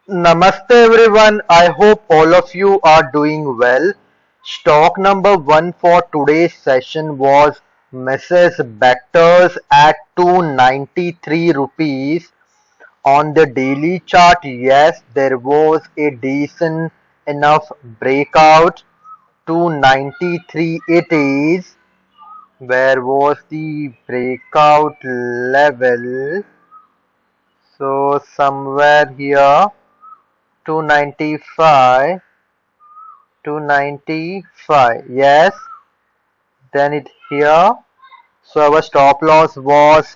Namaste everyone, I hope all of you are doing well. Stock number 1 for today's session was Mrs. Bector's at 293 rupees. On the daily chart, yes, there was a decent enough breakout. 293 it is. Where was the breakout level? So somewhere here, 295. 295, yes, then it here. So our stop loss was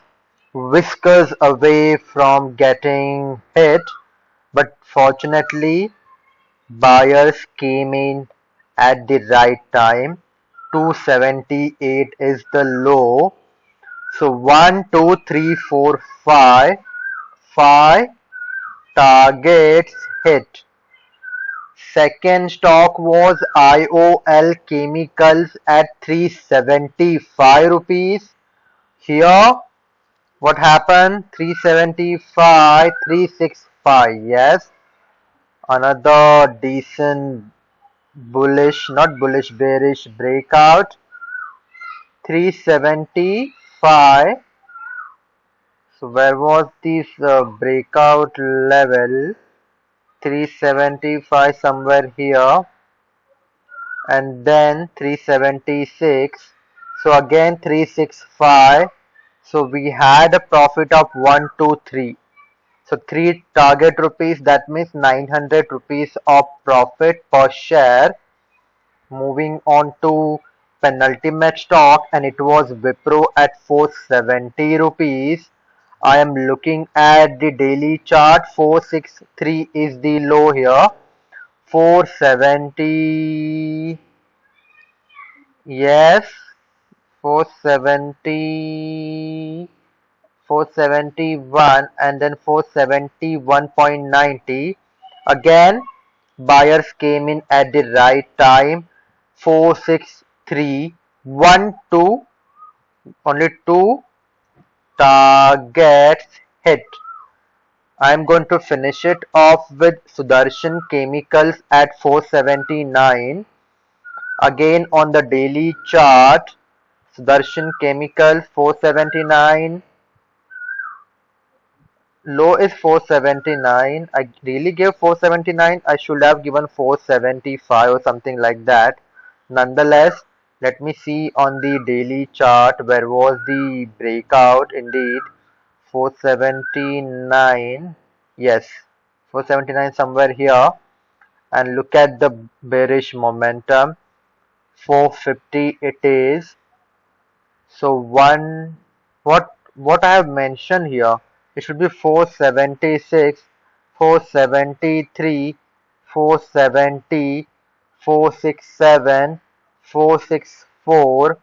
whiskers away from getting hit, but fortunately buyers came in at the right time. 278 is the low. So 1 2 3 4 5 5 targets hit. Second stock was IOL Chemicals at 375 rupees. Here, what happened? 375, 365. Yes, another decent bullish, not bullish, bearish breakout. 375. So where was this breakout level? 375 somewhere here. And then 376, so again 365, so we had a profit of 123, so 3 target rupees, that means 900 rupees of profit per share. Moving on to penultimate stock, and it was Wipro at 470 rupees. I am looking at the daily chart. 463 is the low here. 470. Yes, 470, 471 and then 471.90. Again, buyers came in at the right time. 463, 1, 2, only 2 targets hit. I am going to finish it off with Sudarshan Chemicals at 479. Again on the daily chart, Sudarshan Chemicals 479, low is 479. I really gave 479. I should have given 475 or something like that. Nonetheless, let me see on the daily chart where was the breakout. Indeed, 479. Yes, 479 somewhere here. And look at the bearish momentum. 450 it is. So what I have mentioned here, it should be 476, 473, 470, 467, 464,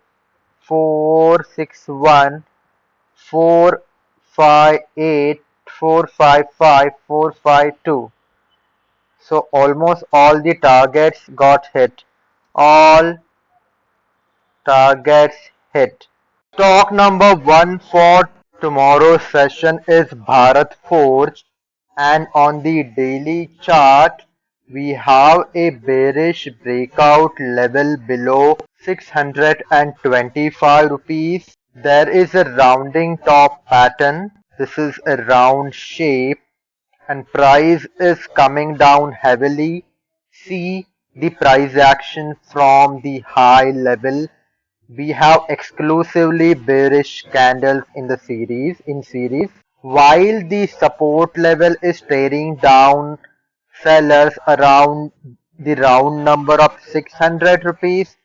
461, 458, 455, 452. So almost all the targets got hit. All targets hit. Stock number 1 for tomorrow's session is Bharat Forge, and on the daily chart we have a bearish breakout level below 625 rupees. There is a rounding top pattern. This is a round shape and price is coming down heavily. See the price action from the high level. We have exclusively bearish candles in the series, while the support level is tearing down sellers around the round number of 600 rupees.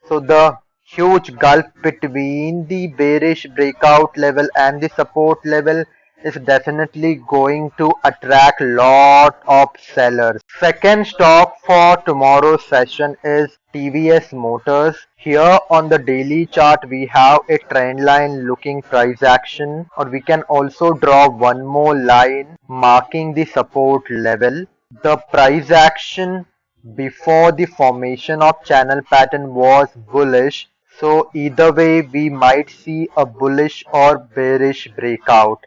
So the huge gulf between the bearish breakout level and the support level is definitely going to attract lot of sellers. Second stock for tomorrow's session is TVS Motors. Here on the daily chart we have a trend line looking price action, or we can also draw one more line marking the support level. The price action before the formation of channel pattern was bullish, so either way we might see a bullish or bearish breakout.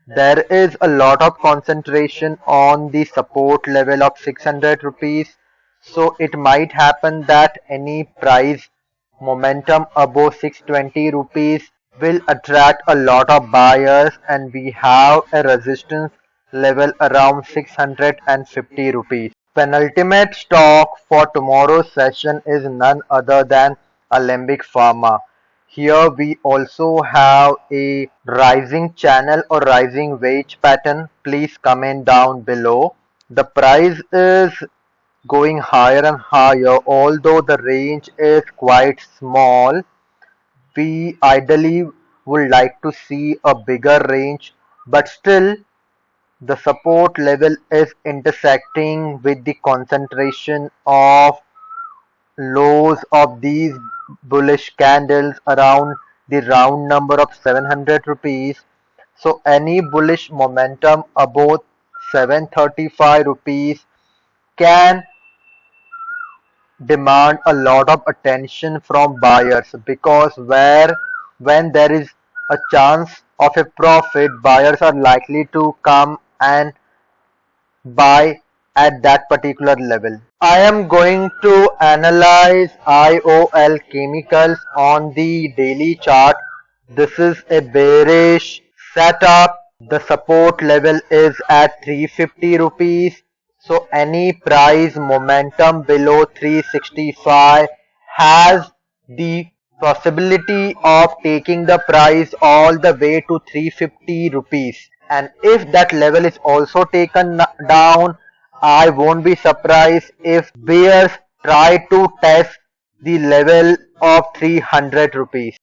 There is a lot of concentration on the support level of 600 rupees. So it might happen that any price momentum above 620 rupees will attract a lot of buyers, and we have a resistance level around 650 rupees. Penultimate stock for tomorrow's session is none other than Alembic Pharma. Here we also have a rising channel or rising wedge pattern. Please comment down below. The price is going higher and higher, although the range is quite small. We ideally would like to see a bigger range, but still the support level is intersecting with the concentration of lows of these bullish candles around the round number of 700 rupees. So any bullish momentum above 735 rupees can demand a lot of attention from buyers, because when there is a chance of a profit, buyers are likely to come and buy at that particular level. I am going to analyze IOL Chemicals on the daily chart. This is a bearish setup. The support level is at 350 rupees. So any price momentum below 365 has the possibility of taking the price all the way to 350 rupees. And if that level is also taken down, I won't be surprised if bears try to test the level of 300 rupees.